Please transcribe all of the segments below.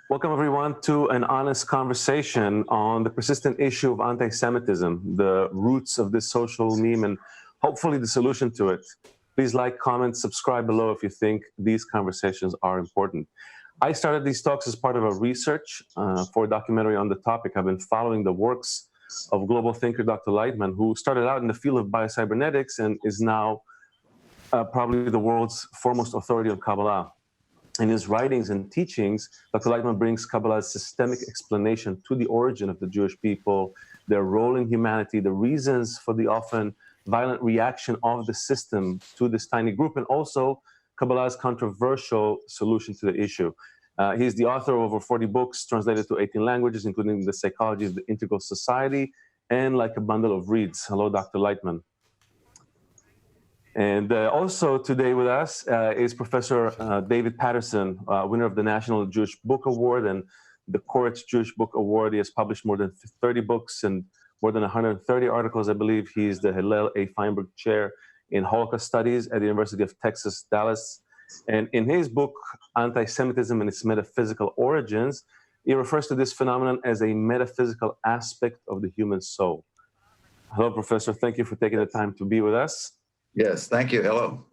Welcome, everyone, to an honest conversation on the persistent issue of anti-Semitism, the roots of this social meme, and hopefully the solution to it. Please like, comment, subscribe below if you think these conversations are important. I started these talks as part of a research for a documentary on the topic. I've been following the works of global thinker Dr. Laitman, who started out in the field of biocybernetics and is now probably the world's foremost authority on Kabbalah. In his writings and teachings, Dr. Laitman brings Kabbalah's systemic explanation to the origin of the Jewish people, their role in humanity, the reasons for the often violent reaction of the system to this tiny group, and also Kabbalah's controversial solution to the issue. He's the author of over 40 books translated to 18 languages, including The Psychology of the Integral Society and Like a Bundle of Reeds. Hello, Dr. Laitman. And also today with us is Professor David Patterson, winner of the National Jewish Book Award and the Koretz Jewish Book Award. He has published more than 30 books and more than 130 articles, I believe. He's the Hillel A. Feinberg Chair in Holocaust Studies at the University of Texas, Dallas. And in his book, Anti-Semitism and its Metaphysical Origins, he refers to this phenomenon as a metaphysical aspect of the human soul. Hello, Professor. Thank you for taking the time to be with us. Yes, thank you. Hello.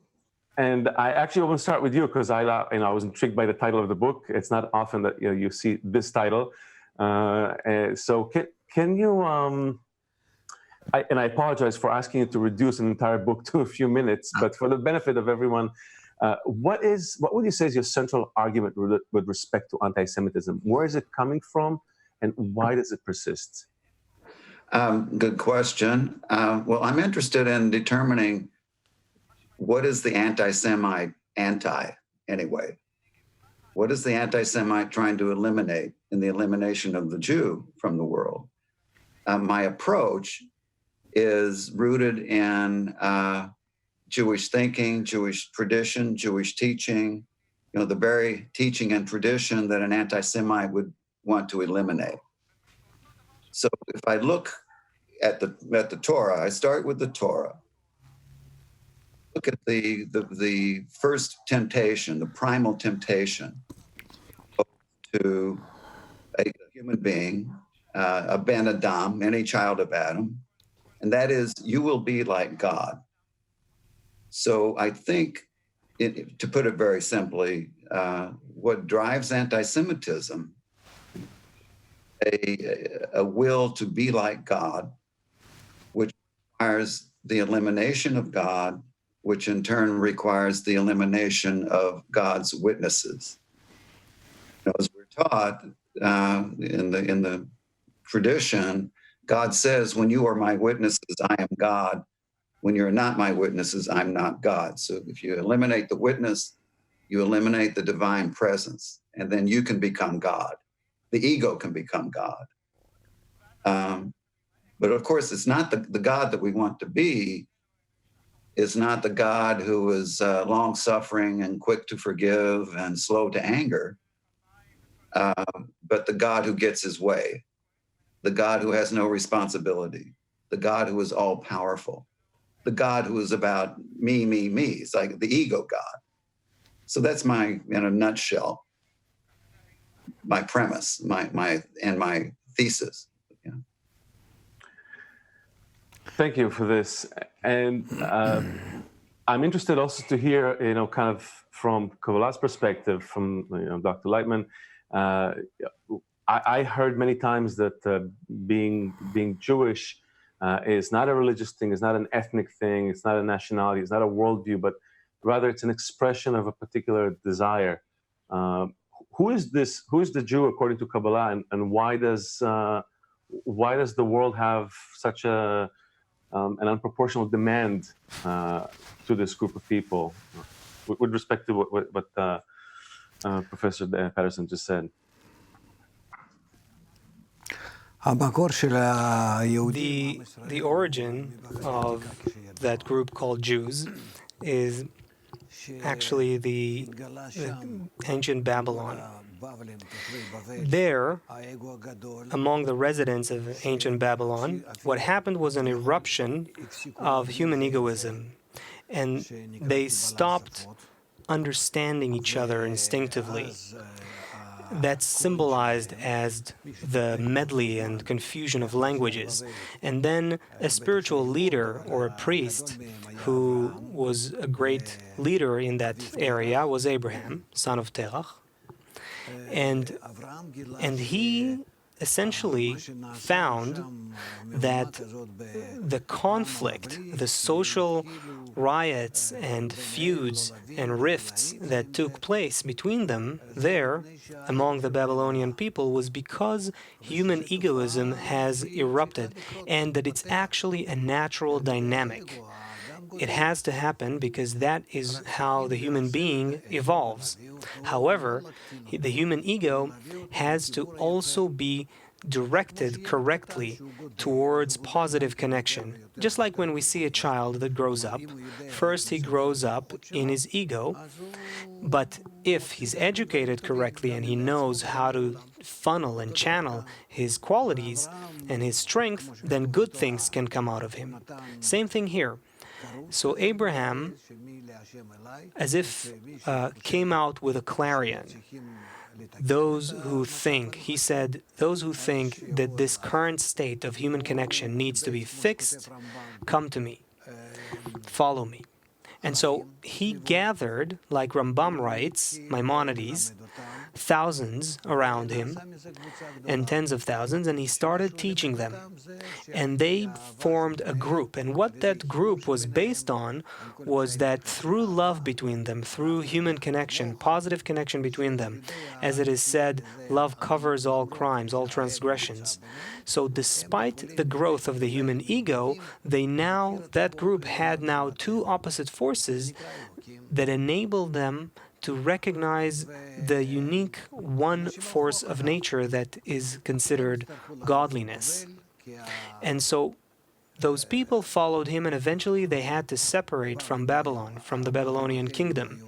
And I actually want to start with you because I was intrigued by the title of the book. It's not often that you see this title. So can you? I apologize for asking you to reduce an entire book to a few minutes, but for the benefit of everyone, what would you say is your central argument with respect to anti-Semitism? Where is it coming from, and why does it persist? Good question. Well, I'm interested in determining what is the anti-Semite anyway? What is the anti-Semite trying to eliminate in the elimination of the Jew from the world? My approach is rooted in Jewish thinking, Jewish tradition, Jewish teaching, the very teaching and tradition that an anti-Semite would want to eliminate. So if I look at the Torah, I start with the Torah. Look at the first temptation, the primal temptation to a human being, a Ben Adam, any child of Adam, and that is, you will be like God. So I think, to put it very simply, what drives anti-Semitism, a will to be like God, which requires the elimination of God, which in turn requires the elimination of God's witnesses. As we're taught in the tradition, God says, when you are my witnesses, I am God. When you're not my witnesses, I'm not God. So if you eliminate the witness, you eliminate the divine presence, and then you can become God. The ego can become God. But of course, it's not the God that we want to be. It's not the God who is long-suffering and quick to forgive and slow to anger, but the God who gets his way, the God who has no responsibility, the God who is all-powerful, the God who is about me, me, me. It's like the ego God. So that's in a nutshell, my premise, my thesis. Yeah. Thank you for this, and I'm interested also to hear, kind of from Kabbalah's perspective, from Dr. Laitman. I heard many times that being Jewish is not a religious thing, it's not an ethnic thing, it's not a nationality, it's not a worldview, but rather it's an expression of a particular desire. Who is the Jew according to Kabbalah, and why does the world have such an unproportional demand to this group of people, with respect to what Professor Patterson just said? The origin of that group called Jews is actually the ancient Babylon. There, among the residents of ancient Babylon, what happened was an eruption of human egoism, and they stopped understanding each other instinctively. that's symbolized as the medley and confusion of languages. And then a spiritual leader or a priest who was a great leader in that area was Abraham, son of Terach. And he essentially found that the conflict, the social riots and feuds and rifts that took place between them there among the Babylonian people was because human egoism has erupted, and that it's actually a natural dynamic. It has to happen because that is how the human being evolves. However, the human ego has to also be directed correctly towards positive connection. Just like when we see a child that grows up, first he grows up in his ego, but if he's educated correctly and he knows how to funnel and channel his qualities and his strength, then good things can come out of him. Same thing here. So Abraham, as if came out with a clarion. Those who think, he said, those who think that this current state of human connection needs to be fixed, come to me, follow me. And so he gathered, like Rambam writes, Maimonides, thousands around him, and tens of thousands, and he started teaching them. And they formed a group. And what that group was based on was that through love between them, through human connection, positive connection between them, as it is said, love covers all crimes, all transgressions. So despite the growth of the human ego, that group had now two opposite forces that enabled them to recognize the unique one force of nature that is considered godliness. And so those people followed him, and eventually they had to separate from Babylon, from the Babylonian kingdom,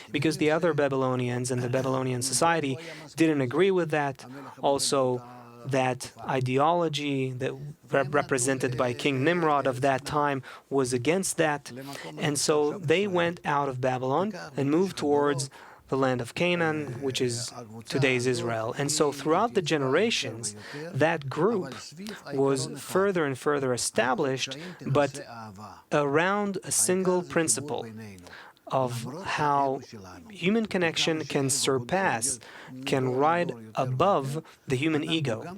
because the other Babylonians and the Babylonian society didn't agree with that. Also, that ideology that represented by King Nimrod of that time was against that. And so they went out of Babylon and moved towards the land of Canaan, which is today's Israel. And so throughout the generations, that group was further and further established, but around a single principle of how human connection can surpass, can ride above the human ego.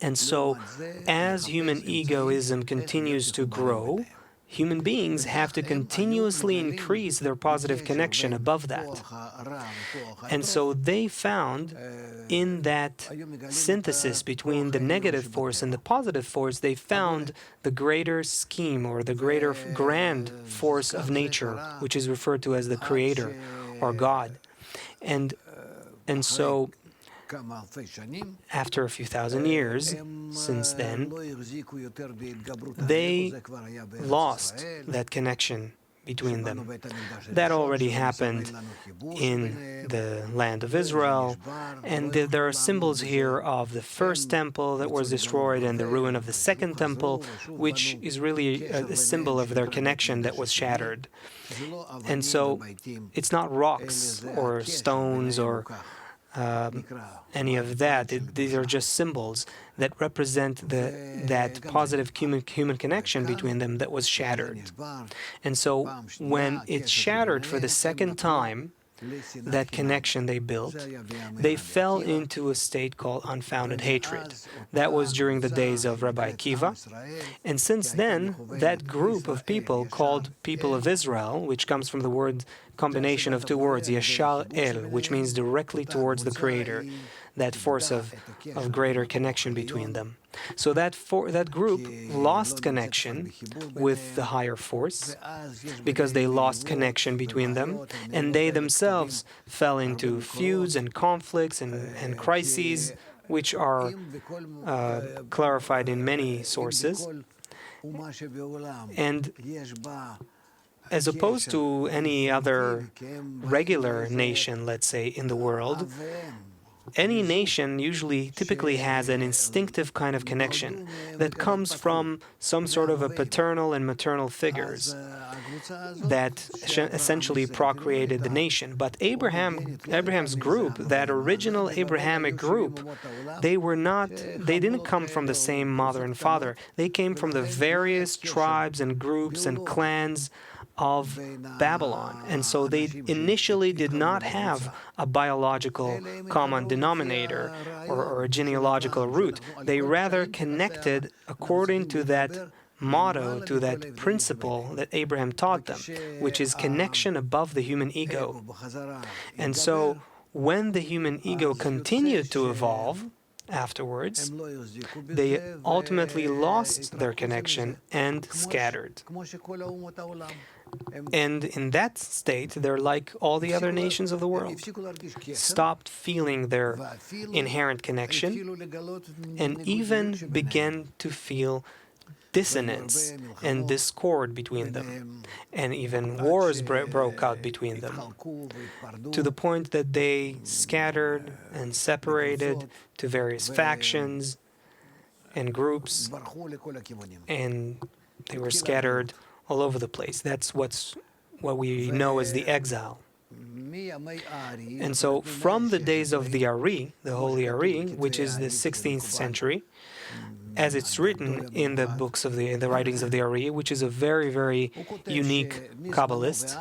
And so, as human egoism continues to grow, human beings have to continuously increase their positive connection above that. And so they found in that synthesis between the negative force and the positive force, they found the greater scheme or the greater grand force of nature, which is referred to as the Creator or God. And so after a few thousand years since then, they lost that connection between them. That already happened in the land of Israel, and there are symbols here of the first temple that was destroyed and the ruin of the second temple, which is really a symbol of their connection that was shattered. And so it's not rocks or stones or any of that. These are just symbols that represent that positive human connection between them that was shattered. And so when it's shattered for the second time, that connection they built, they fell into a state called unfounded hatred. That was during the days of Rabbi Akiva. And since then, that group of people called people of Israel, which comes from the word combination of two words, Yashar El, which means directly towards the Creator, that force of greater connection between them. So that group lost connection with the higher force because they lost connection between them, and they themselves fell into feuds and conflicts and crises, which are clarified in many sources. And as opposed to any other regular nation, let's say, in the world, any nation typically has an instinctive kind of connection that comes from some sort of a paternal and maternal figures that essentially procreated the nation. But Abraham's group, that original Abrahamic group, they didn't come from the same mother and father. They came from the various tribes and groups and clans of Babylon. And so they initially did not have a biological common denominator or a genealogical root. They rather connected according to that motto, to that principle that Abraham taught them, which is connection above the human ego. And so when the human ego continued to evolve afterwards, they ultimately lost their connection and scattered. And in that state, they're like all the other nations of the world, stopped feeling their inherent connection and even began to feel dissonance and discord between them. And even wars broke out between them, to the point that they scattered and separated to various factions and groups, and they were scattered all over the place. That's what we know as the exile. And so from the days of the Ari, the Holy Ari, which is the 16th century, as it's written in the books of the writings of the Ari, which is a very, very unique Kabbalist,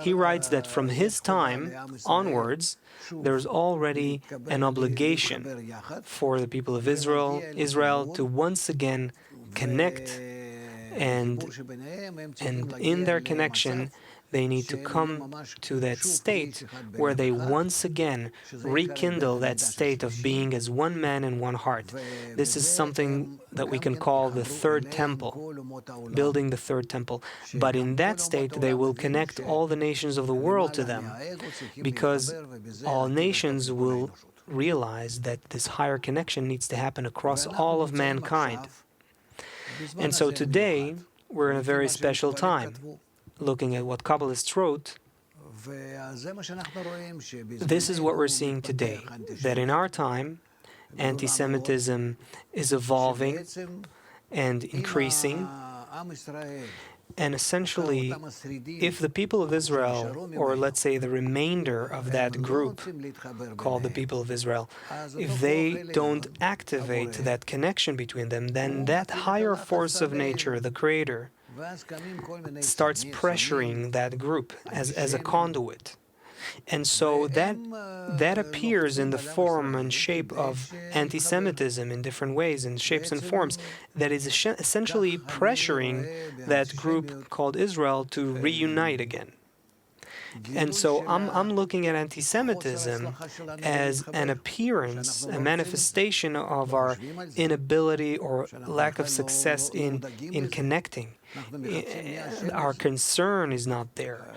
he writes that from his time onwards, there's already an obligation for the people of Israel to once again connect, and in their connection, they need to come to that state where they once again rekindle that state of being as one man and one heart. This is something that we can call the third temple, building the third temple. But in that state, they will connect all the nations of the world to them, because all nations will realize that this higher connection needs to happen across all of mankind. And so today, we're in a very special time. Looking at what Kabbalists wrote, this is what we're seeing today, that in our time, anti-Semitism is evolving and increasing. And essentially, if the people of Israel, or let's say the remainder of that group called the people of Israel, if they don't activate that connection between them, then that higher force of nature, the Creator, starts pressuring that group as a conduit. And so that appears in the form and shape of anti-Semitism in different ways, in shapes and forms, that is essentially pressuring that group called Israel to reunite again. And so I'm looking at anti-Semitism as an appearance, a manifestation of our inability or lack of success in connecting. Our concern is not there.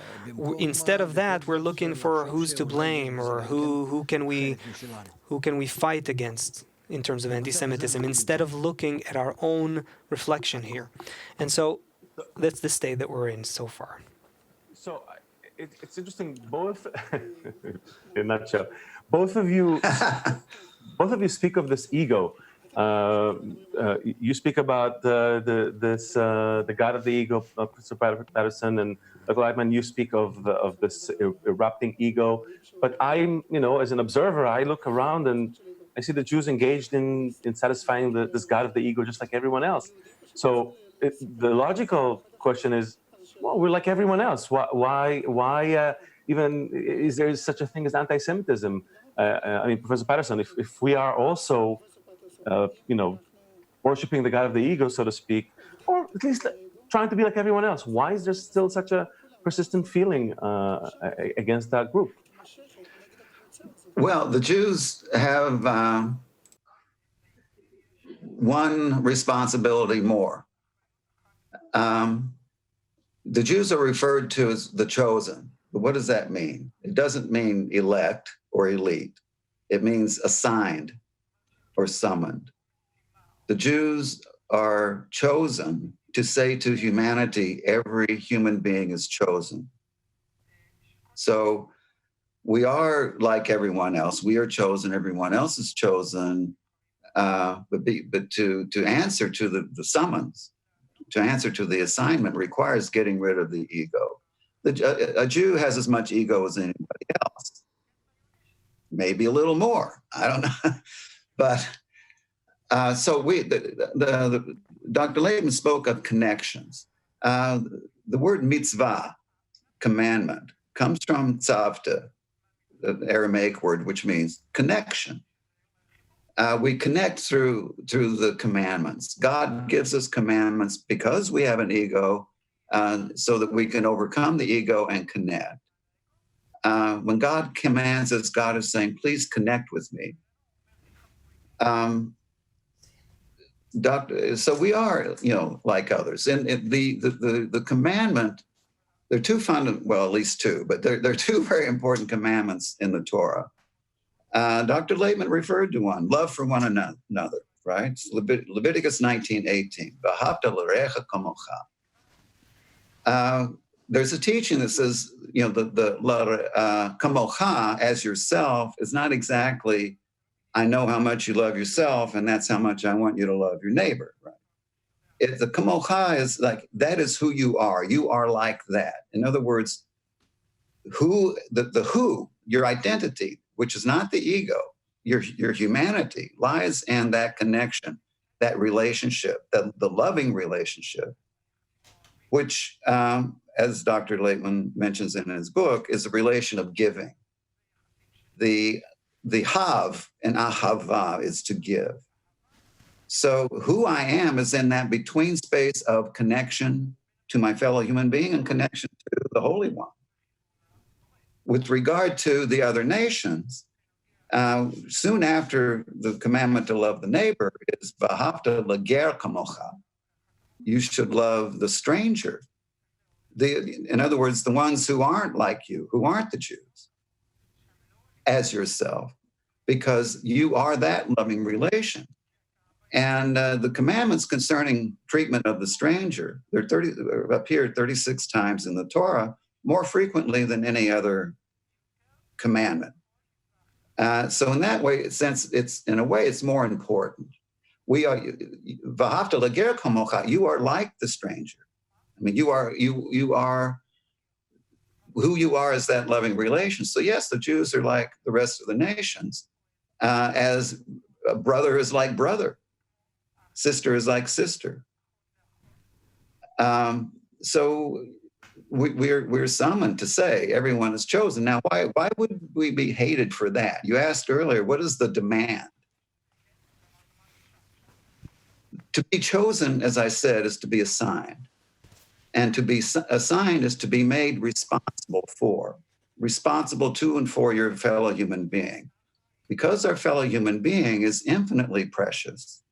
Instead of that, we're looking for who's to blame, or who can we fight against in terms of anti-Semitism, instead of looking at our own reflection here. And so that's the state that we're in so far. So it's interesting, both, in a nutshell, both of you speak of this ego. You speak about the God of the ego, Professor Patterson, and Dr. Laitman, you speak of this erupting ego. But I'm, as an observer, I look around and I see the Jews engaged in satisfying this God of the ego just like everyone else. So the logical question is, well, we're like everyone else. Why even is there such a thing as anti-Semitism? Professor Patterson, if we are also worshiping the God of the ego, so to speak, or at least trying to be like everyone else, why is there still such a persistent feeling against that group? Well, the Jews have one responsibility more. The Jews are referred to as the chosen. But what does that mean? It doesn't mean elect or elite. It means assigned or summoned. The Jews are chosen to say to humanity, every human being is chosen. So we are like everyone else. We are chosen. Everyone else is chosen. But to answer to the summons, to answer to the assignment requires getting rid of the ego. A Jew has as much ego as anybody else, maybe a little more. I don't know, but so Dr. Laitman spoke of connections. The word mitzvah, commandment, comes from tzavta, the Aramaic word, which means connection. We connect through the commandments. God gives us commandments because we have an ego, so that we can overcome the ego and connect. When God commands us, God is saying, please connect with me. So we are, like others. And the commandment, there are two at least two, but there are two very important commandments in the Torah. Dr. Laitman referred to one, love for one another, right? Leviticus 19:18, v'ahavta l'recha kamocha. There's a teaching that says, the kamocha, as yourself, is not exactly, I know how much you love yourself, and that's how much I want you to love your neighbor, right? The kamocha is like, that is who you are. You are like that. In other words, your identity, which is not the ego, your humanity, lies in that connection, that relationship, the loving relationship, which, as Dr. Laitman mentions in his book, is a relation of giving. The hav in ahava is to give. So who I am is in that between space of connection to my fellow human being and connection to the Holy One. With regard to the other nations, soon after the commandment to love the neighbor is v'ahavta l'ger kamocha. You should love the stranger. In other words, the ones who aren't like you, who aren't the Jews, as yourself, because you are that loving relation. And the commandments concerning treatment of the stranger, appear 36 times in the Torah, more frequently than any other commandment. So in that way, it's more important. We are v'ahavta l'ger kamocha. You are like the stranger. I mean, you are who you are is that loving relation. So yes, the Jews are like the rest of the nations, as a brother is like brother, sister is like sister. So we're summoned to say everyone is chosen. Now, why would we be hated for that? You asked earlier, what is the demand? To be chosen, as I said, is to be assigned. And to be assigned is to be made responsible to and for your fellow human being. Because our fellow human being is infinitely precious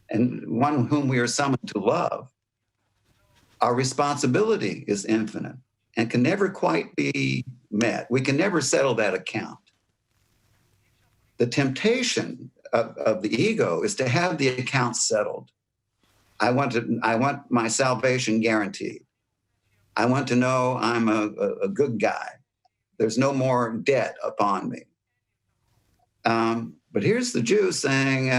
and one whom we are summoned to love, our responsibility is infinite and can never quite be met. We can never settle that account. The temptation of the ego is to have the account settled. I want my salvation guaranteed. I want to know I'm a good guy. There's no more debt upon me. But here's the Jew saying,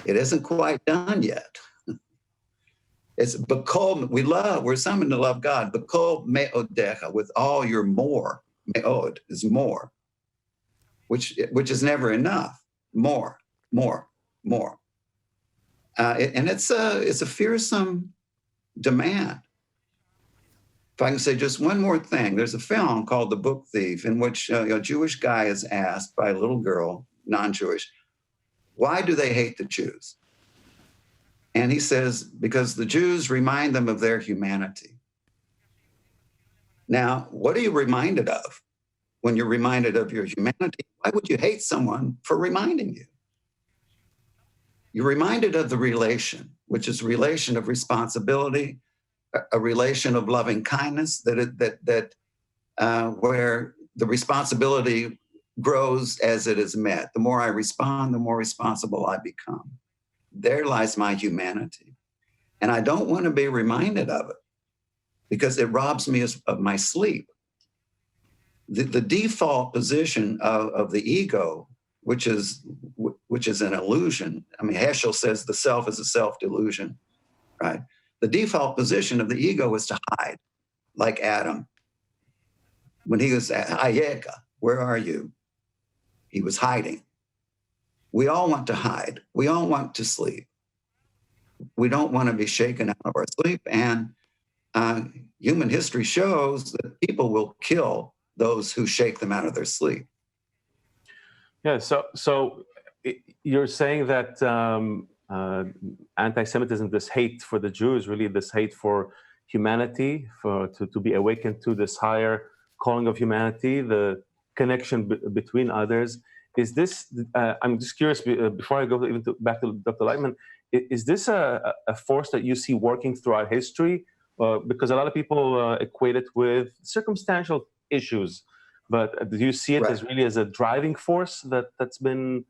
it isn't quite done yet. It's bekol, we're summoned to love God. Bekol me'odecha, with all your more. Me'od is more, which is never enough. More. And it's a fearsome demand. If I can say just one more thing, there's a film called The Book Thief in which a Jewish guy is asked by a little girl, non-Jewish, why do they hate the Jews? And he says, because the Jews remind them of their humanity. Now, what are you reminded of when you're reminded of your humanity? Why would you hate someone for reminding you? You're reminded of the relation, which is a relation of responsibility, a relation of loving kindness, where the responsibility grows as it is met. The more I respond, the more responsible I become. There lies my humanity. And I don't want to be reminded of it because it robs me of my sleep. the default position of the ego, which is an illusion. I mean, Heschel says the self is a self-delusion, right? The default position of the ego is to hide, like Adam. When he was Ayeka, where are you? He was hiding. We all want to hide. We all want to sleep. We don't want to be shaken out of our sleep. And human history shows that people will kill those who shake them out of their sleep. Yeah, so you're saying that anti-Semitism, this hate for the Jews, really this hate for humanity, to be awakened to this higher calling of humanity, the connection between others. Is this, I'm just curious, before I go back to Dr. Laitman, is this a force that you see working throughout history? Because a lot of people equate it with circumstantial issues, but do you see it as really as a driving force that's been?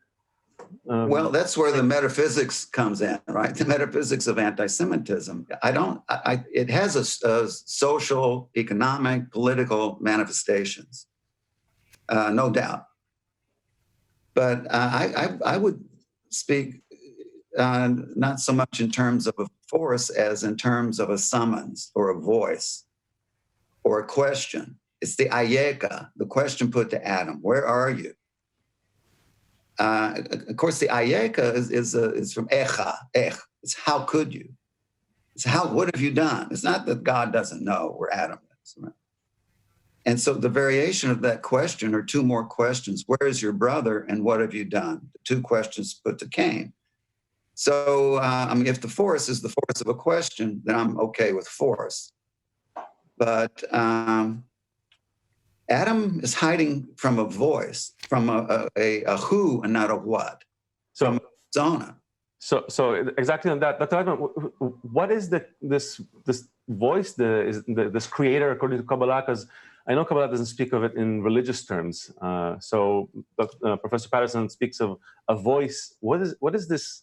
Well, that's where the metaphysics comes in, right? The metaphysics of anti-Semitism. It has a social, economic, political manifestations, no doubt. But I would speak not so much in terms of a force as in terms of a summons or a voice or a question. It's the ayeka, the question put to Adam, where are you? Of course, the ayeka is from echa, it's how could you? It's what have you done? It's not that God doesn't know where Adam is. Right? And so the variation of that question are two more questions. Where is your brother and what have you done? The two questions put to Cain. So, if the force is the force of a question, then I'm okay with force. But Adam is hiding from a voice, from a who and not a what, from persona. So exactly on that, Dr. Laitman, what is this voice, this creator according to Kabbalah? Because I know Kabbalah doesn't speak of it in religious terms. So Professor Patterson speaks of a voice. What is this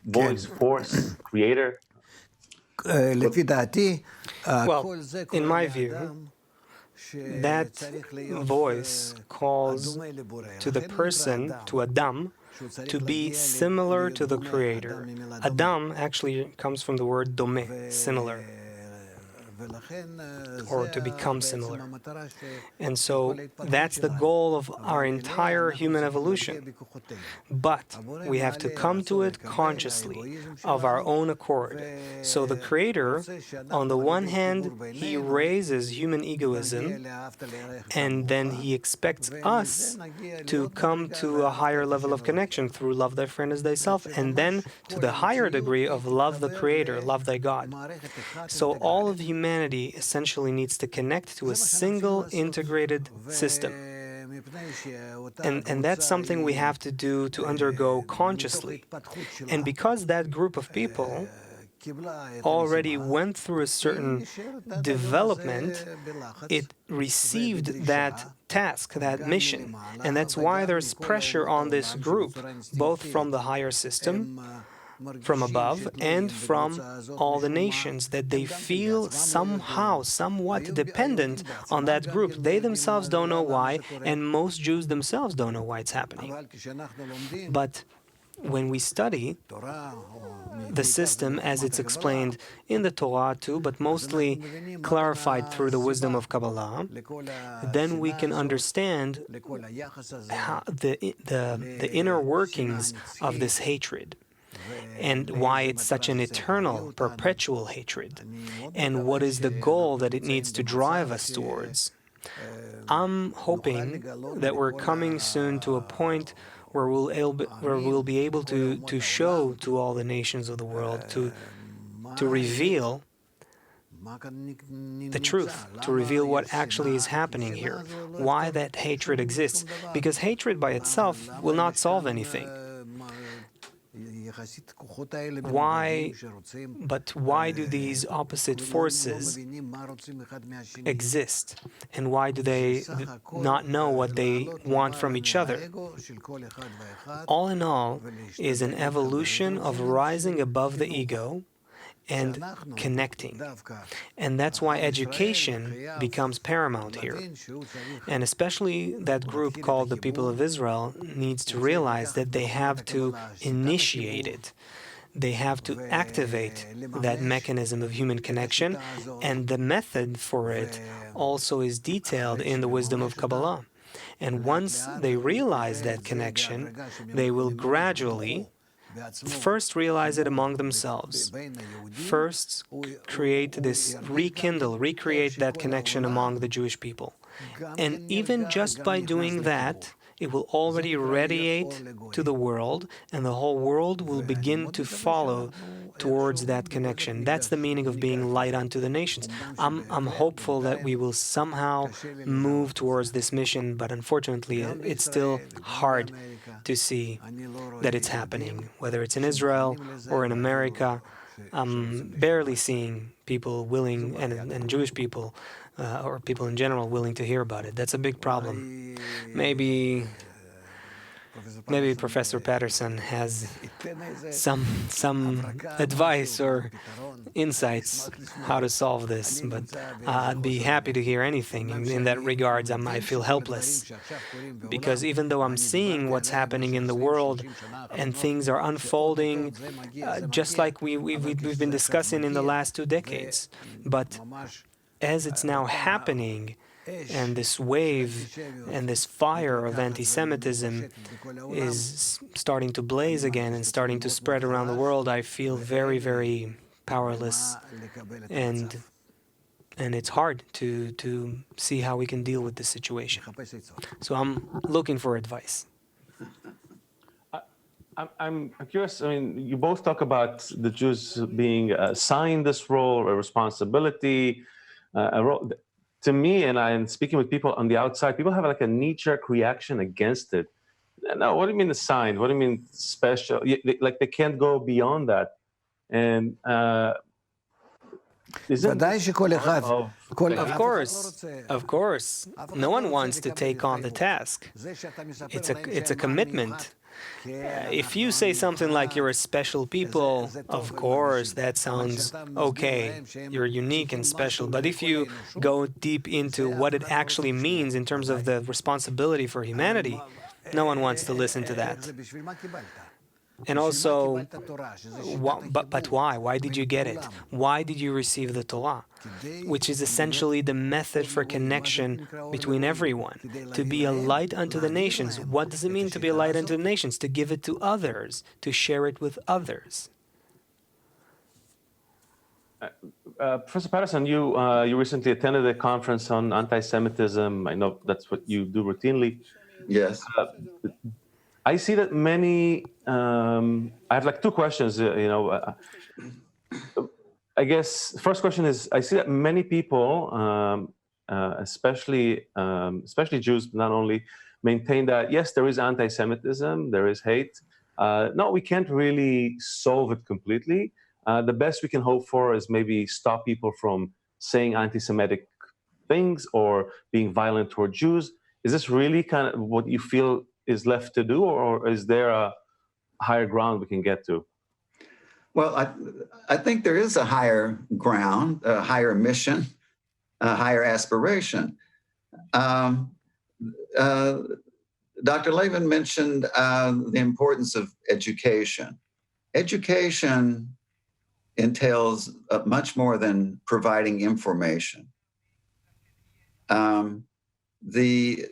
voice, force, creator? Well, in my view, that voice calls to the person, to Adam, to be similar to the Creator. Adam actually comes from the word domeh, similar, or to become similar. And so that's the goal of our entire human evolution. But we have to come to it consciously, of our own accord. So the Creator, on the one hand, He raises human egoism, and then He expects us to come to a higher level of connection through love thy friend as thyself, and then to the higher degree of love the Creator, love thy God. So all of humanity essentially needs to connect to a single integrated system. And that's something we have to do, to undergo consciously. And because that group of people already went through a certain development, it received that task, that mission. And that's why there's pressure on this group, both from the higher system, from above, and from all the nations, that they feel somehow, somewhat dependent on that group. They themselves don't know why, and most Jews themselves don't know why it's happening. But when we study the system as it's explained in the Torah too, but mostly clarified through the wisdom of Kabbalah, then we can understand how the inner workings of this hatred, and why it's such an eternal, perpetual hatred, and what is the goal that it needs to drive us towards. I'm hoping that we're coming soon to a point where we'll be able to show to all the nations of the world, to reveal the truth, to reveal what actually is happening here, why that hatred exists. Because hatred by itself will not solve anything. Why do these opposite forces exist? And why do they not know what they want from each other? All in all is an evolution of rising above the ego and connecting. And that's why education becomes paramount here. And especially that group called the people of Israel needs to realize that they have to initiate it. They have to activate that mechanism of human connection, and the method for it also is detailed in the wisdom of Kabbalah. And once they realize that connection, they will gradually first realize it among themselves. First, create this, recreate that connection among the Jewish people. And even just by doing that, it will already radiate to the world, and the whole world will begin to follow towards that connection. That's the meaning of being light unto the nations. I'm hopeful that we will somehow move towards this mission, but unfortunately, it's still hard to see that it's happening, whether it's in Israel or in America. I'm barely seeing people willing, and Jewish people, or people in general, willing to hear about it. That's a big problem. Maybe Professor Patterson has some advice or insights how to solve this, but I'd be happy to hear anything. In that regards, I feel helpless, because even though I'm seeing what's happening in the world and things are unfolding just like we've been discussing in the last 2 decades, but as it's now happening, and this wave and this fire of anti-Semitism is starting to blaze again and starting to spread around the world, I feel very, very powerless, and it's hard to see how we can deal with this situation. So I'm looking for advice. I'm curious. I mean, you both talk about the Jews being assigned this role, a responsibility, a role. To me, and I'm speaking with people on the outside, people have like a knee-jerk reaction against it. No, what do you mean assigned? What do you mean special? Like they can't go beyond that. And Of course. No one wants to take on the task. It's a commitment. If you say something like you're a special people, of course, that sounds okay. You're unique and special. But if you go deep into what it actually means in terms of the responsibility for humanity, no one wants to listen to that. And also, but why? Why did you get it? Why did you receive the Torah? Which is essentially the method for connection between everyone. To be a light unto the nations. What does it mean to be a light unto the nations? To give it to others, to share it with others. Professor Patterson, you recently attended a conference on anti-Semitism. I know that's what you do routinely. Yes. I see that many. I have like 2 questions. I guess the first question is: I see that many people, especially Jews, but not only, maintain that yes, there is anti-Semitism, there is hate. No, we can't really solve it completely. The best we can hope for is maybe stop people from saying anti-Semitic things or being violent toward Jews. Is this really kind of what you feel is left to do, or is there a higher ground we can get to? Well, I think there is a higher ground, a higher mission, a higher aspiration. Dr. Laitman mentioned the importance of education. Education entails much more than providing information. The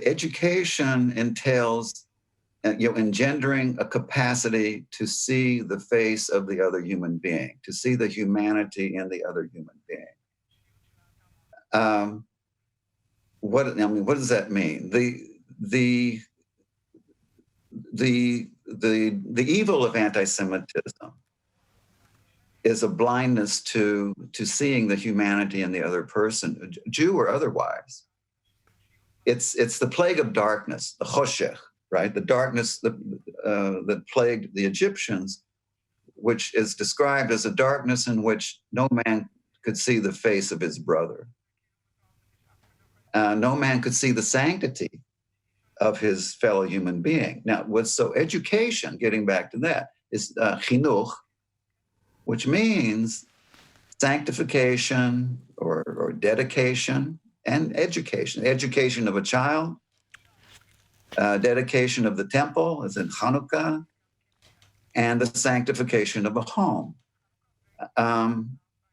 education entails engendering a capacity to see the face of the other human being, to see the humanity in the other human being. What does that mean? The evil of anti-Semitism is a blindness to seeing the humanity in the other person, Jew or otherwise. It's the plague of darkness, the choshech, right? The darkness that plagued the Egyptians, which is described as a darkness in which no man could see the face of his brother. No man could see the sanctity of his fellow human being. Now, so education, getting back to that, is chinuch, which means sanctification or dedication and education. Education of a child, dedication of the temple, as in Hanukkah, and the sanctification of a home.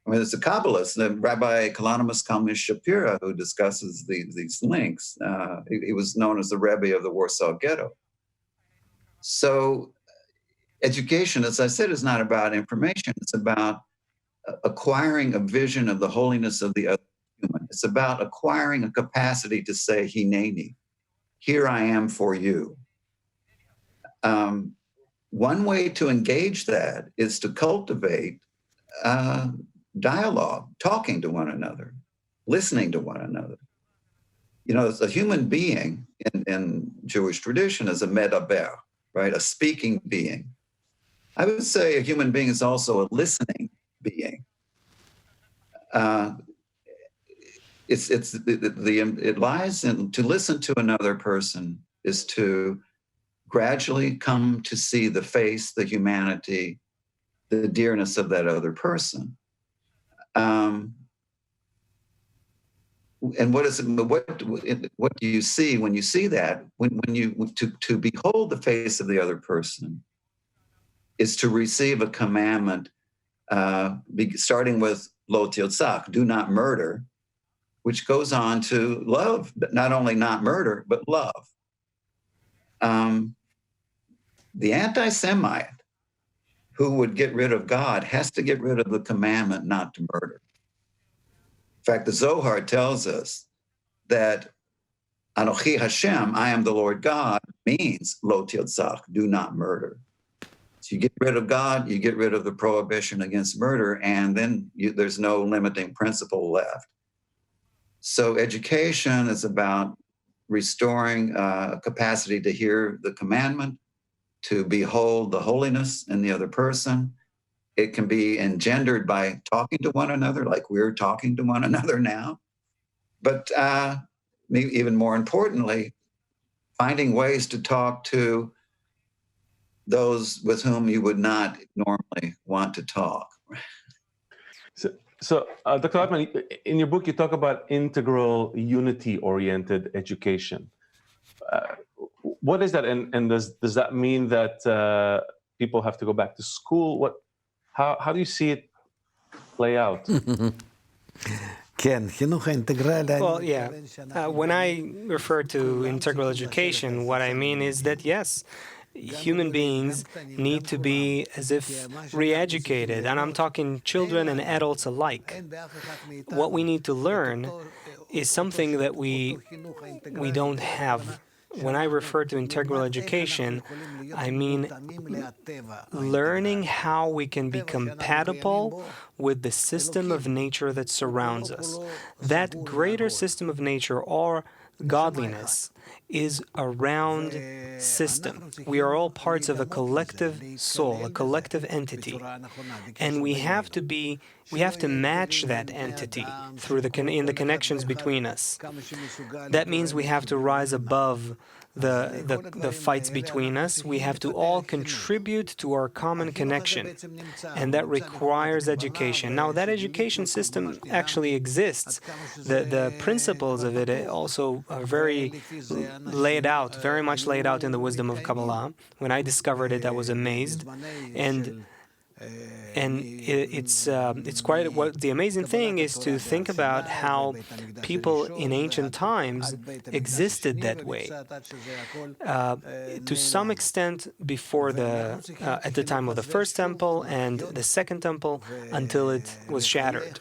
There's a Kabbalist, the Rabbi Kalanimus Kalmish Shapira, who discusses these links. He was known as the Rebbe of the Warsaw Ghetto. So education, as I said, is not about information. It's about acquiring a vision of the holiness of the other human. It's about acquiring a capacity to say, Hineni, here I am for you. One way to engage that is to cultivate dialogue, talking to one another, listening to one another. You know, a human being in Jewish tradition is a medaber, right? A speaking being. I would say a human being is also a listening being. It lies in to listen to another person is to gradually come to see the face, the humanity, the dearness of that other person. And what do you see when you see that? When you to behold the face of the other person is to receive a commandment, starting with lo tirtzach, do not murder, which goes on to love, not only not murder, but love. The anti-Semite who would get rid of God has to get rid of the commandment not to murder. In fact, the Zohar tells us that Anochi Hashem, I am the Lord God, means lo tirtzach, do not murder. So you get rid of God, you get rid of the prohibition against murder, and then there's no limiting principle left. So education is about restoring capacity to hear the commandment, to behold the holiness in the other person. It can be engendered by talking to one another, like we're talking to one another now. But maybe even more importantly, finding ways to talk to those with whom you would not normally want to talk. So Dr. Laitman, in your book, you talk about integral, unity-oriented education. What is that, and does that mean that people have to go back to school? How do you see it play out? Well, yeah. When I refer to integral education, what I mean is that, yes, human beings need to be as if re-educated, and I'm talking children and adults alike. What we need to learn is something that we don't have. When I refer to integral education, I mean learning how we can be compatible with the system of nature that surrounds us. That greater system of nature, or godliness, is a round system. We are all parts of a collective soul, a collective entity, and we have to match that entity through in the connections between us. That means we have to rise above the fights between us. We have to all contribute to our common connection, and that requires education. Now, that education system actually exists. The principles of it also are very much laid out in the wisdom of Kabbalah. When I discovered it, I was amazed, and it's quite what the amazing thing is to think about how people in ancient times existed that way. To some extent, before at the time of the first temple and the second temple, until it was shattered.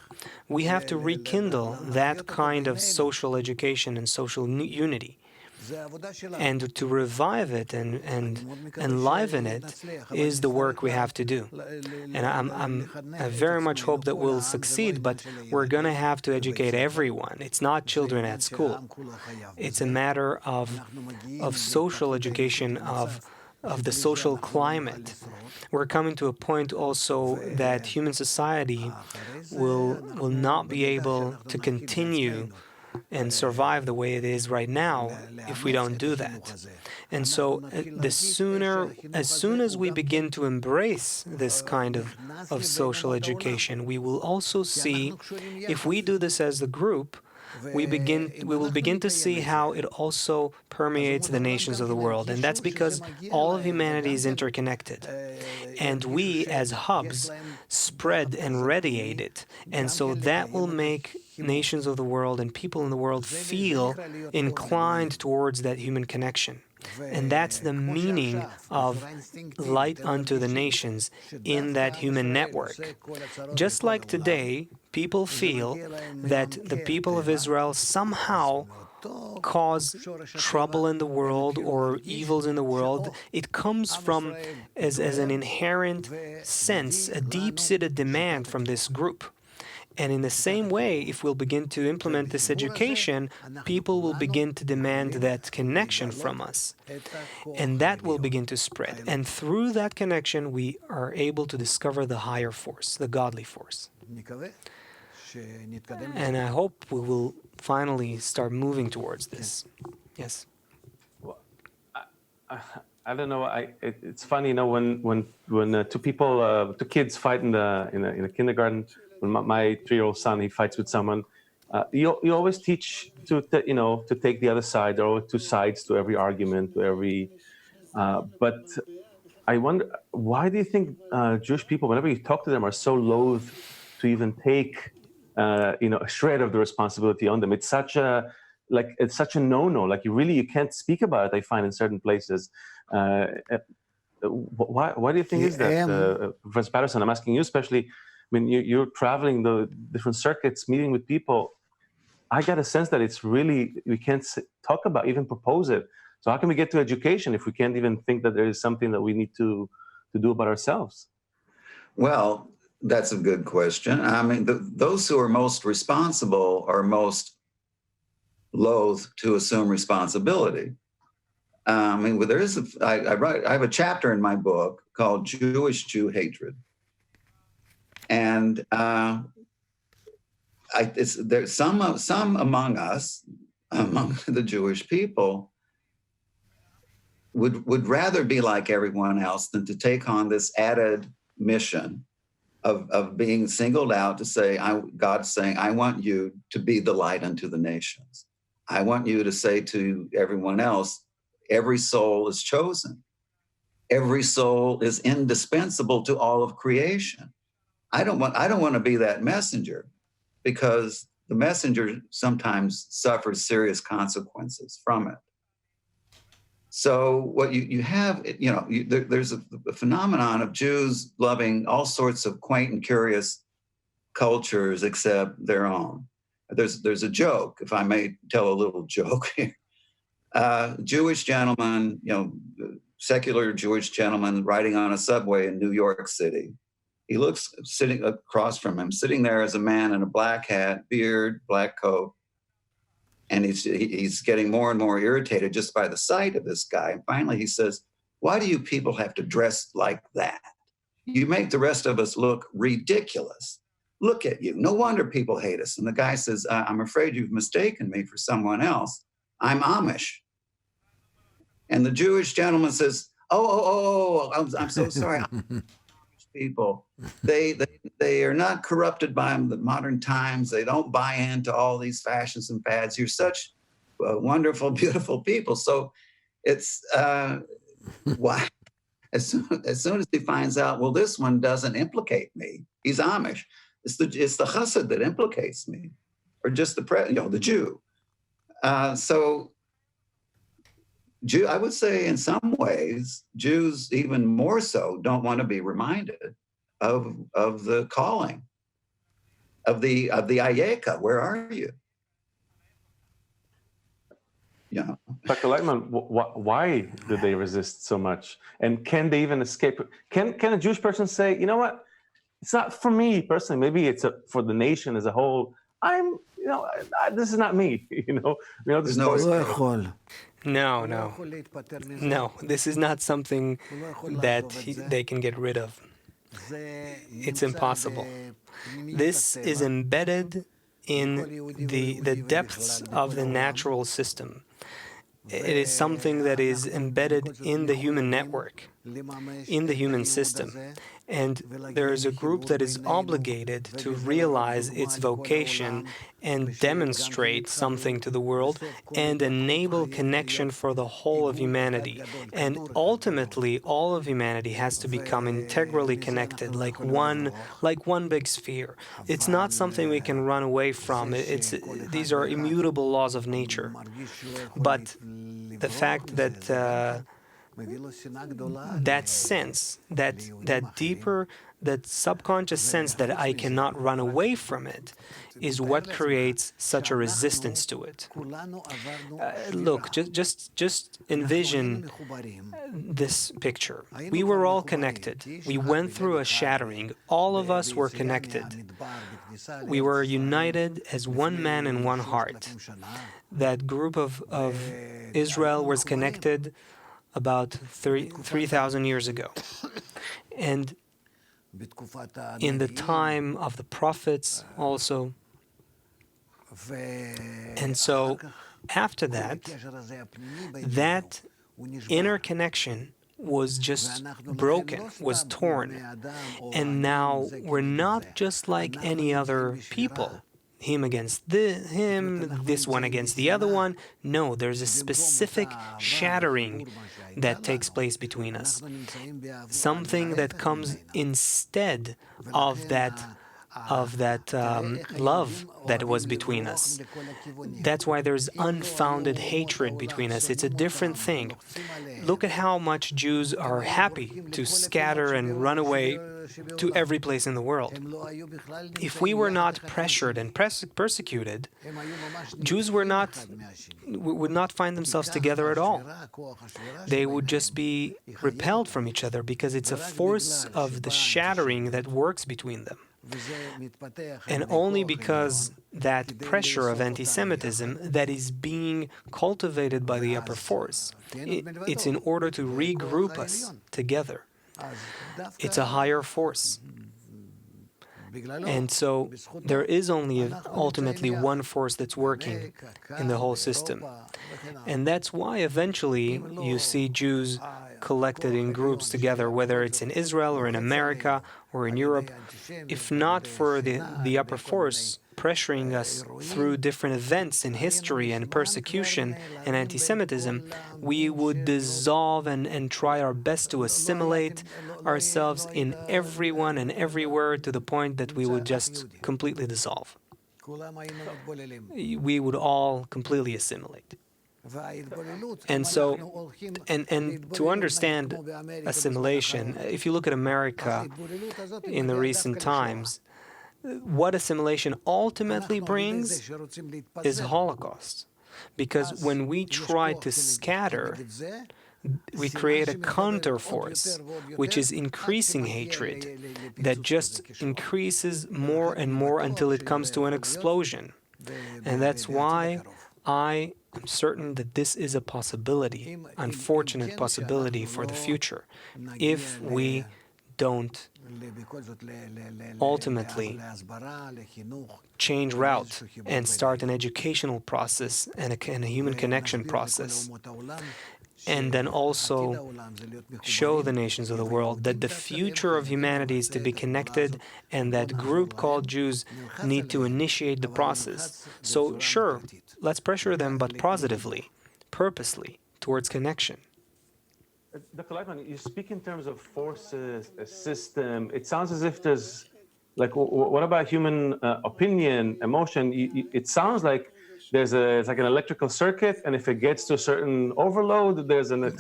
We have to rekindle that kind of social education and social unity. And to revive it and enliven it is the work we have to do. And I very much hope that we'll succeed, but we're going to have to educate everyone. It's not children at school. It's a matter of social education, of the social climate. We're coming to a point also that human society will not be able to continue and survive the way it is right now if we don't do that. And so as soon as we begin to embrace this kind of social education, we will also see, if we do this as a group, we will begin to see how it also permeates the nations of the world. And that's because all of humanity is interconnected. And we, as hubs, spread and radiate it. And so that will make nations of the world and people in the world feel inclined towards that human connection. And that's the meaning of light unto the nations in that human network. Just like today, people feel that the people of Israel somehow cause trouble in the world or evils in the world. It comes from, as an inherent sense, a deep-seated demand from this group. And in the same way, if we'll begin to implement this education, people will begin to demand that connection from us. And that will begin to spread. And through that connection, we are able to discover the higher force, the godly force. And I hope we will finally start moving towards this. Yes. Well, I don't know. It's funny, when two kids fight in a kindergarten. When my 3-year-old son, he fights with someone, you always teach to take the other side. There are two sides to every argument, to every. But I wonder, why do you think Jewish people, whenever you talk to them, are so loath to even take a shred of the responsibility on them? It's such a no-no. Like you can't speak about it. I find in certain places. Why do you think is that, Professor Patterson? I'm asking you especially. I mean, you're traveling the different circuits, meeting with people. I get a sense that it's really, we can't talk about, even propose it. So how can we get to education if we can't even think that there is something that we need to do about ourselves? Well, that's a good question. I mean, those who are most responsible are most loath to assume responsibility. I mean, I have a chapter in my book called Jewish-Jew Hatred. And there's some among us, among the Jewish people, would rather be like everyone else than to take on this added mission of being singled out to say, God's saying, I want you to be the light unto the nations. I want you to say to everyone else, every soul is chosen. Every soul is indispensable to all of creation. I don't want to be that messenger, because the messenger sometimes suffers serious consequences from it. So what you have, there's a phenomenon of Jews loving all sorts of quaint and curious cultures except their own. There's a joke, if I may tell a little joke here. Jewish gentleman, secular Jewish gentleman riding on a subway in New York City. He looks sitting across from him, sitting there as a man in a black hat, beard, black coat. And he's getting more and more irritated just by the sight of this guy. And finally he says, why do you people have to dress like that? You make the rest of us look ridiculous. Look at you. No wonder people hate us. And the guy says, I'm afraid you've mistaken me for someone else. I'm Amish. And the Jewish gentleman says, I'm so sorry. People, they are not corrupted by the modern times. They don't buy into all these fashions and fads. You're such wonderful, beautiful people. So it's why as soon as he finds out, well, this one doesn't implicate me. He's Amish. It's the chassid that implicates me, or just the Jew. So I would say in some ways, Jews even more so don't want to be reminded of the calling of the Ayeka. Where are you? Yeah. Dr. Laitman, why do they resist so much? And can they even escape? Can a Jewish person say, you know what? It's not for me personally. Maybe it's for the nation as a whole. This is not me. This No, this is not something that they can get rid of. It's impossible. This is embedded in the depths of the natural system. It is something that is embedded in the human network, in the human system. And there is a group that is obligated to realize its vocation and demonstrate something to the world and enable connection for the whole of humanity. And ultimately, all of humanity has to become integrally connected, like one big sphere. It's not something we can run away from. These are immutable laws of nature. But the fact that that sense, that deeper, that subconscious sense that I cannot run away from it, is what creates such a resistance to it. Look, just envision this picture. We were all connected. We went through a shattering. All of us were connected. We were united as one man and one heart. That group of Israel was connected about 3,000 years ago. And in the time of the prophets also. And so after that, that inner connection was just broken, was torn. And now we're not just like any other people. Him against him, this one against the other one. No, there's a specific shattering that takes place between us. Something that comes instead of that love that was between us. That's why there's unfounded hatred between us. It's a different thing. Look at how much Jews are happy to scatter and run away to every place in the world. If we were not pressured and persecuted, Jews would not find themselves together at all. They would just be repelled from each other because it's a force of the shattering that works between them. And only because that pressure of anti-Semitism that is being cultivated by the upper force, it's in order to regroup us together. It's a higher force. And so there is only ultimately one force that's working in the whole system. And that's why eventually you see Jews collected in groups together, whether it's in Israel or in America or in Europe. If not for the upper force pressuring us through different events in history and persecution and anti-Semitism, we would dissolve and try our best to assimilate ourselves in everyone and everywhere to the point that we would just completely dissolve. We would all completely assimilate. And so, and to understand assimilation, if you look at America in the recent times, what assimilation ultimately brings is Holocaust. Because when we try to scatter, we create a counterforce, which is increasing hatred, that just increases more and more until it comes to an explosion. And that's why I am certain that this is a possibility, unfortunate possibility for the future, if we don't ultimately change route and start an educational process and a human connection process. And then also show the nations of the world that the future of humanity is to be connected, and that group called Jews need to initiate the process. So sure, let's pressure them, but positively, purposely, towards connection. Dr. Laitman, you speak in terms of forces, a system. It sounds as if there's, like, what about human opinion, emotion? It sounds like it's like an electrical circuit, and if it gets to a certain overload, there's a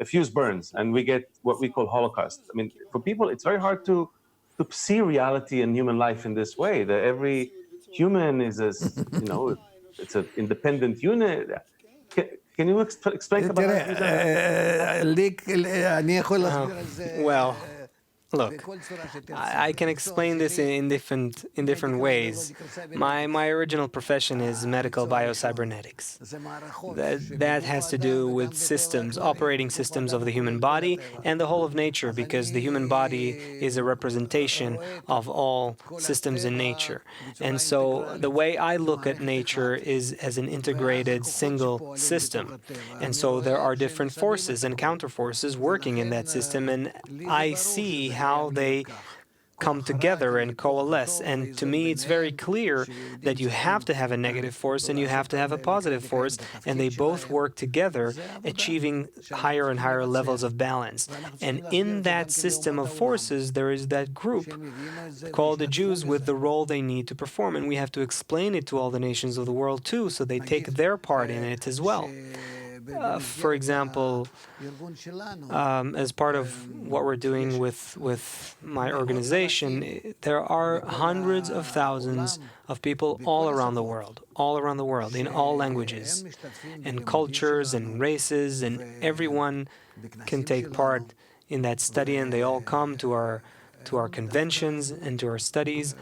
fuse burns, and we get what we call Holocaust. I mean, for people, it's very hard to see reality in human life in this way. That every human is it's an independent unit. Can you explain about that? Well, Look, I can explain this in different ways. My original profession is medical biocybernetics. That has to do with systems, operating systems of the human body and the whole of nature, because the human body is a representation of all systems in nature. And so the way I look at nature is as an integrated single system. And so there are different forces and counterforces working in that system, and I see how they come together and coalesce. And to me, it's very clear that you have to have a negative force and you have to have a positive force, and they both work together, achieving higher and higher levels of balance. And in that system of forces, there is that group called the Jews with the role they need to perform. And we have to explain it to all the nations of the world too, so they take their part in it as well. For example, as part of what we're doing with my organization, there are hundreds of thousands of people all around the world, in all languages and cultures and races, and everyone can take part in that study, and they all come to our conventions and to our studies,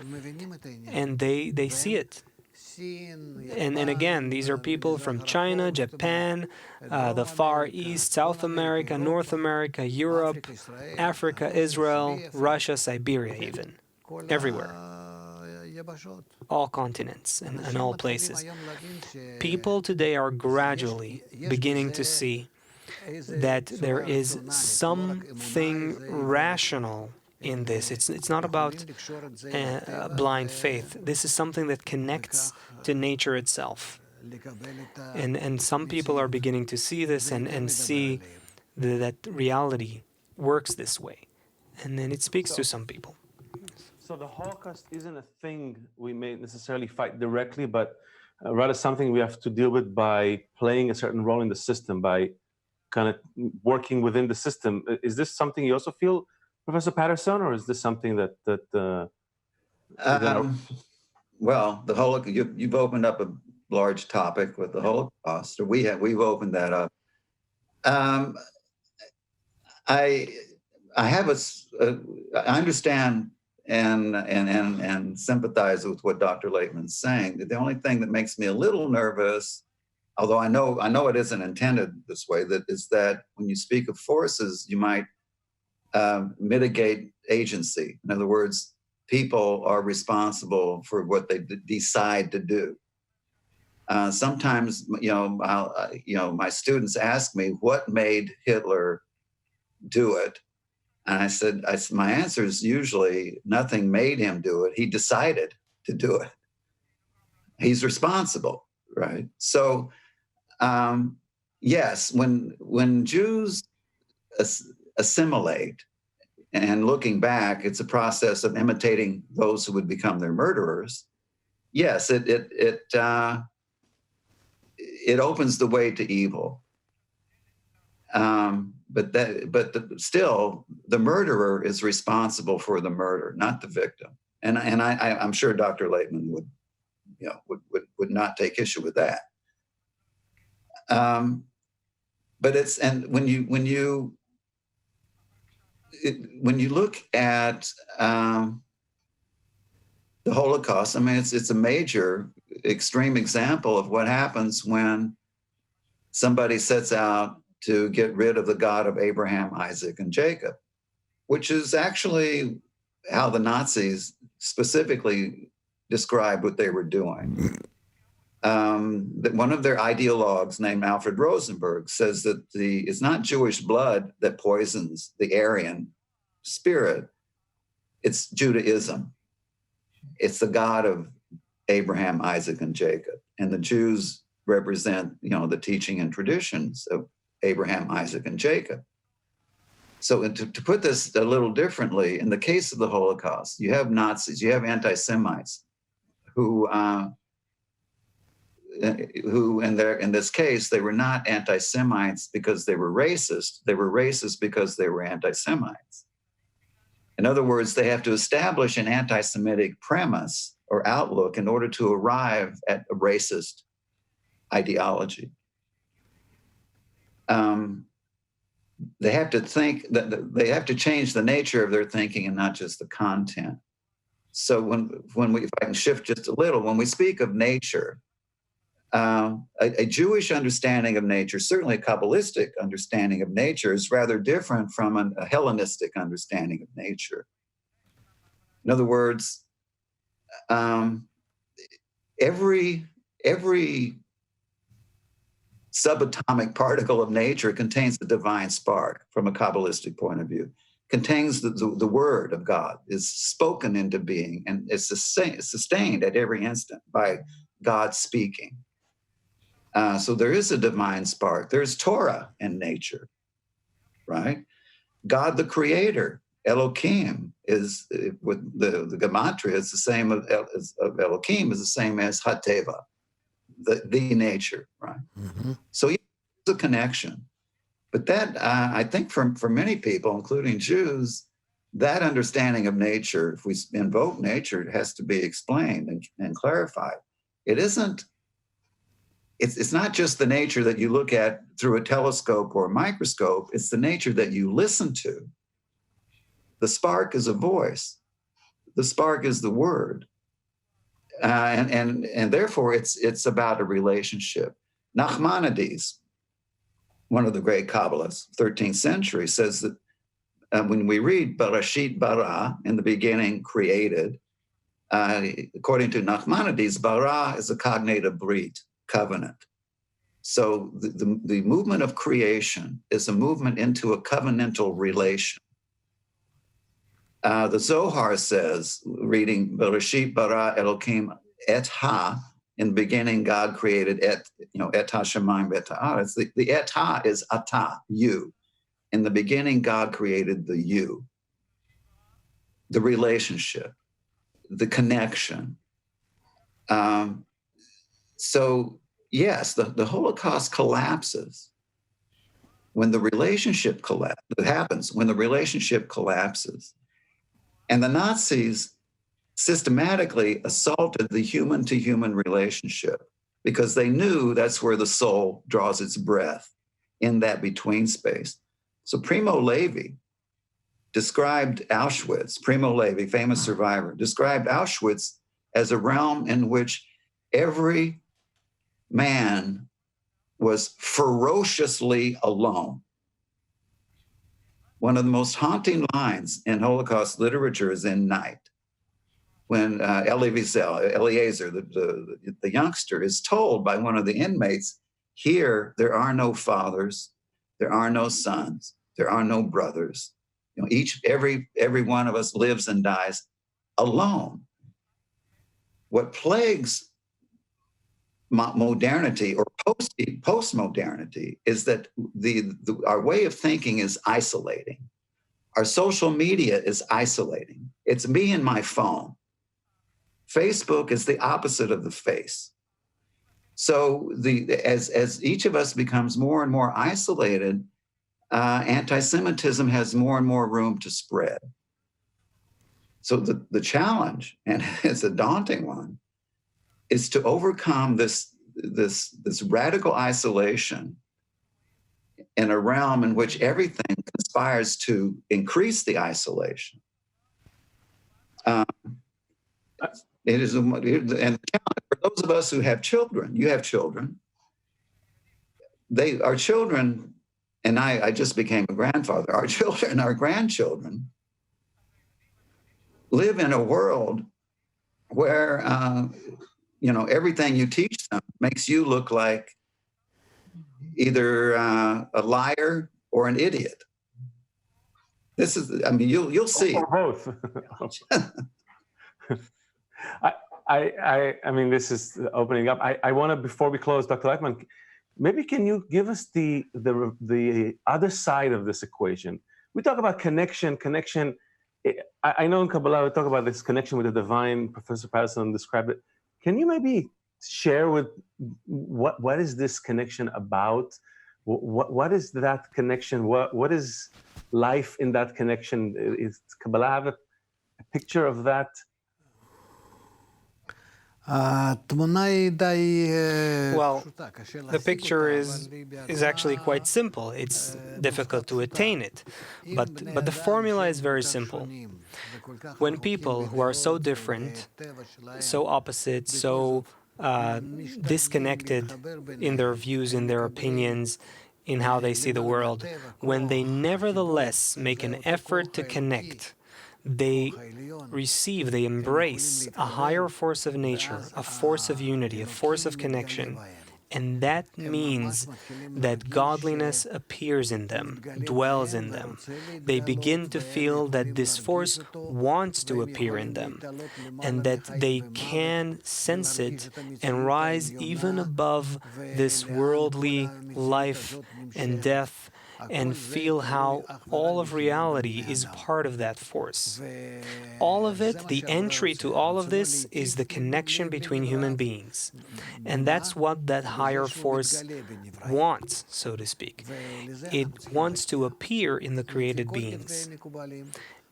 and they see it. And again, these are people from China, Japan, the Far East, South America, North America, Europe, Africa, Israel, Russia, Siberia even. Everywhere. All continents and all places. People today are gradually beginning to see that there is something rational in this. It's not about blind faith. This is something that connects to nature itself. And some people are beginning to see this and see that reality works this way. And then it speaks to some people. So the Holocaust isn't a thing we may necessarily fight directly, but rather something we have to deal with by playing a certain role in the system, by kind of working within the system. Is this something you also feel, Professor Patterson, or is this something that well, the Holocaust, you've opened up a large topic with the Holocaust, or we've opened that up. I understand and sympathize with what Dr. Laitman's saying. The only thing that makes me a little nervous, although I know it isn't intended this way, that is that when you speak of forces, you might mitigate agency. In other words, people are responsible for what they decide to do. Sometimes, my students ask me what made Hitler do it, and I said, my answer is usually nothing made him do it. He decided to do it. He's responsible, right? So, yes, when Jews assimilate, and looking back, it's a process of imitating those who would become their murderers. Yes, it opens the way to evil. But still, the murderer is responsible for the murder, not the victim. And I'm sure Dr. Laitman would not take issue with that. But when you look at the Holocaust, I mean, it's a major, extreme example of what happens when somebody sets out to get rid of the God of Abraham, Isaac, and Jacob, which is actually how the Nazis specifically described what they were doing. That one of their ideologues named Alfred Rosenberg says that it's not Jewish blood that poisons the Aryan spirit, it's Judaism. It's the God of Abraham, Isaac, and Jacob. And the Jews represent, the teaching and traditions of Abraham, Isaac, and Jacob. So to put this a little differently, in the case of the Holocaust, you have Nazis, you have anti-Semites who in this case, they were not anti-Semites because they were racist. They were racist because they were anti-Semites. In other words, they have to establish an anti-Semitic premise or outlook in order to arrive at a racist ideology. they have to think that they have to change the nature of their thinking and not just the content. So when we, if I can shift just a little, when we speak of nature, a Jewish understanding of nature, certainly a Kabbalistic understanding of nature, is rather different from a Hellenistic understanding of nature. In other words, every subatomic particle of nature contains the divine spark from a Kabbalistic point of view, contains the word of God, is spoken into being, and is sustained at every instant by God speaking. So there is a divine spark. There's Torah in nature, right? God the creator, Elohim, is with the gematria is the same as Elohim is the same as Hateva, the nature, right? Mm-hmm. So yeah, there's a connection. But that, I think for many people, including Jews, that understanding of nature, if we invoke nature, it has to be explained and clarified. It isn't, it's not just the nature that you look at through a telescope or a microscope, it's the nature that you listen to. The spark is a voice. The spark is the word. And therefore, it's about a relationship. Nachmanides, one of the great Kabbalists, 13th century, says that when we read Bereshit bara, in the beginning created, according to Nachmanides, bara is a cognative brit, covenant. So the movement of creation is a movement into a covenantal relation. The Zohar says, reading Bereshit bara Elokim et ha, in the beginning God created et ha shemayim et ha'aretz. The et ha is ata, you. In the beginning God created the you, the relationship, the connection. So yes, the Holocaust collapses when the relationship happens, when the relationship collapses. And the Nazis systematically assaulted the human-to-human relationship because they knew that's where the soul draws its breath, in that between space. So Primo Levi described Auschwitz, Primo Levi, famous survivor, described Auschwitz as a realm in which every man was ferociously alone. One of the most haunting lines in Holocaust literature is in Night, when Elie Wiesel, Eliezer, the youngster, is told by one of the inmates, here there are no fathers, there are no sons, there are no brothers. Every one of us lives and dies alone. What plagues modernity or post-modernity is that our way of thinking is isolating. Our social media is isolating. It's me and my phone. Facebook is the opposite of the face. So as each of us becomes more and more isolated, anti-Semitism has more and more room to spread. So the challenge, and it's a daunting one, is to overcome this radical isolation in a realm in which everything conspires to increase the isolation. It is, and for those of us who have children, you have children. Our children, and I just became a grandfather. Our children, our grandchildren, live in a world where everything you teach them makes you look like either a liar or an idiot. This is, you'll see. Or both. I mean, this is opening up. I want to, before we close, Dr. Laitman, maybe can you give us the other side of this equation? We talk about connection. I know in Kabbalah we talk about this connection with the divine. Professor Patterson described it. Can you maybe share with what is this connection about? What is that connection? What is life in that connection? Is Kabbalah have a picture of that? Well, the picture is actually quite simple. It's difficult to attain it, but the formula is very simple. When people who are so different, so opposite, so disconnected in their views, in their opinions, in how they see the world, when they nevertheless make an effort to connect, they receive, they embrace a higher force of nature, a force of unity, a force of connection. And that means that godliness appears in them, dwells in them. They begin to feel that this force wants to appear in them, and that they can sense it and rise even above this worldly life and death, and feel how all of reality is part of that force. All of it, the entry to all of this, is the connection between human beings. And that's what that higher force wants, so to speak. It wants to appear in the created beings.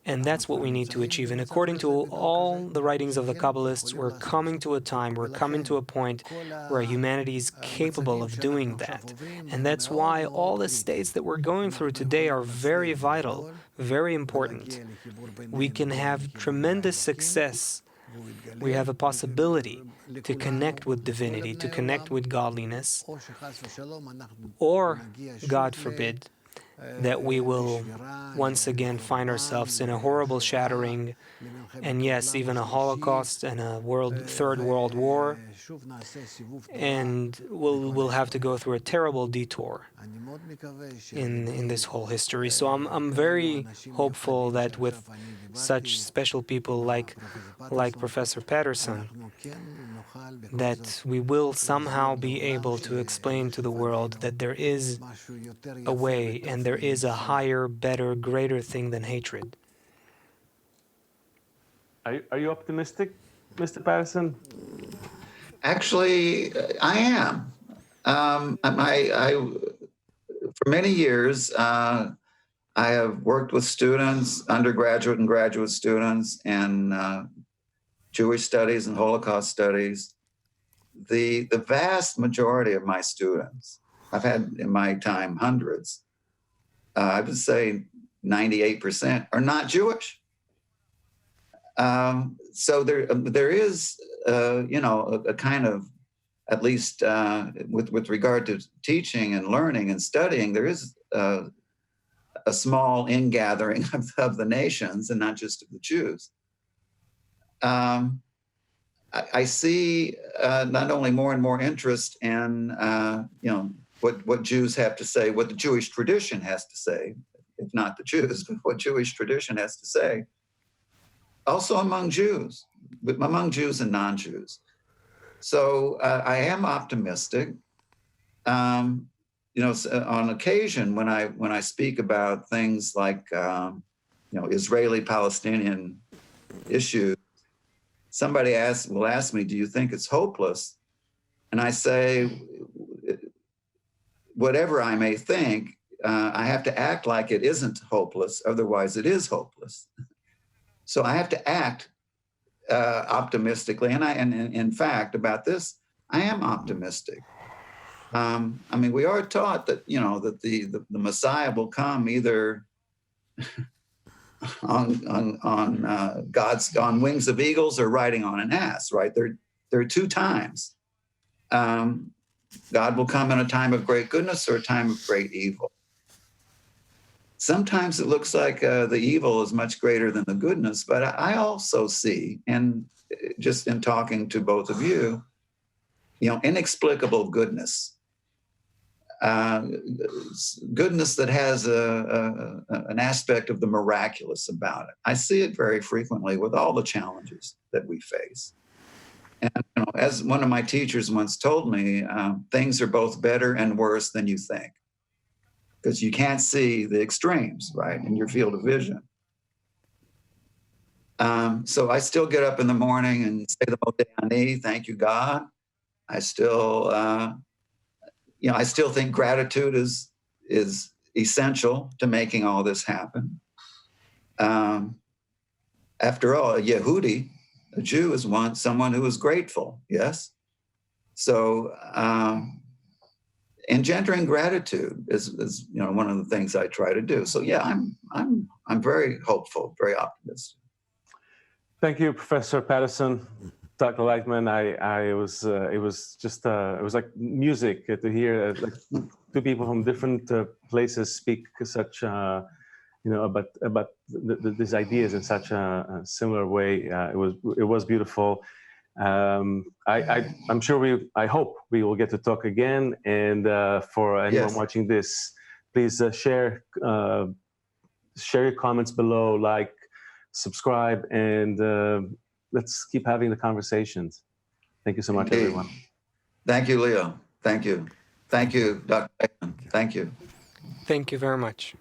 And that's what we need to achieve. And according to all the writings of the Kabbalists, we're coming to a time, we're coming to a point where humanity is capable of doing that. And that's why all the states that we're going through today are very vital, very important. We can have tremendous success. We have a possibility to connect with divinity, to connect with godliness, or, God forbid, that we will once again find ourselves in a horrible shattering, and yes, even a Holocaust and a third world war, and we'll have to go through a terrible detour in this whole history. So I'm very hopeful that with such special people like Professor Patterson, that we will somehow be able to explain to the world that there is a way, and there is a higher, better, greater thing than hatred. Are you optimistic, Mr. Patterson? Actually, I am. For many years, I have worked with students, undergraduate and graduate students, in Jewish studies and Holocaust studies. The vast majority of my students, I've had in my time hundreds, I would say 98% are not Jewish. So there is, a kind of, at least with regard to teaching and learning and studying, there is a small ingathering of the nations and not just of the Jews. I see not only more and more interest in, what Jews have to say, what the Jewish tradition has to say, if not the Jews, but what Jewish tradition has to say, also among Jews, but among Jews and non-Jews. So I am optimistic. On occasion when I speak about things like Israeli-Palestinian issues, somebody will ask me, "Do you think it's hopeless?" And I say, whatever I may think, I have to act like it isn't hopeless. Otherwise, it is hopeless. So I have to act optimistically, and in fact, about this, I am optimistic. We are taught that that the Messiah will come either on wings of eagles or riding on an ass. Right? There are two times. God will come in a time of great goodness or a time of great evil. Sometimes it looks like the evil is much greater than the goodness, but I also see, and just in talking to both of you, inexplicable goodness. Goodness that has an aspect of the miraculous about it. I see it very frequently with all the challenges that we face. And as one of my teachers once told me, things are both better and worse than you think, because you can't see the extremes, right, in your field of vision. So I still get up in the morning and say the Modeh Ani, thank you, God. I still think gratitude is essential to making all this happen. After all, a Yehudi A Jew is someone who is grateful. Yes. So engendering gratitude is one of the things I try to do. So yeah, I'm very hopeful, very optimistic. Thank you, Professor Patterson, Dr. Laitman. It was like music to hear like two people from different places speak such about these ideas in such a similar way. It was beautiful. I'm sure I hope we will get to talk again. And for anyone watching this, please share your comments below, like, subscribe, and let's keep having the conversations. Thank you so much, everyone. Thank you, Leo. Thank you. Thank you, Dr. Laitman. Thank you. Thank you very much.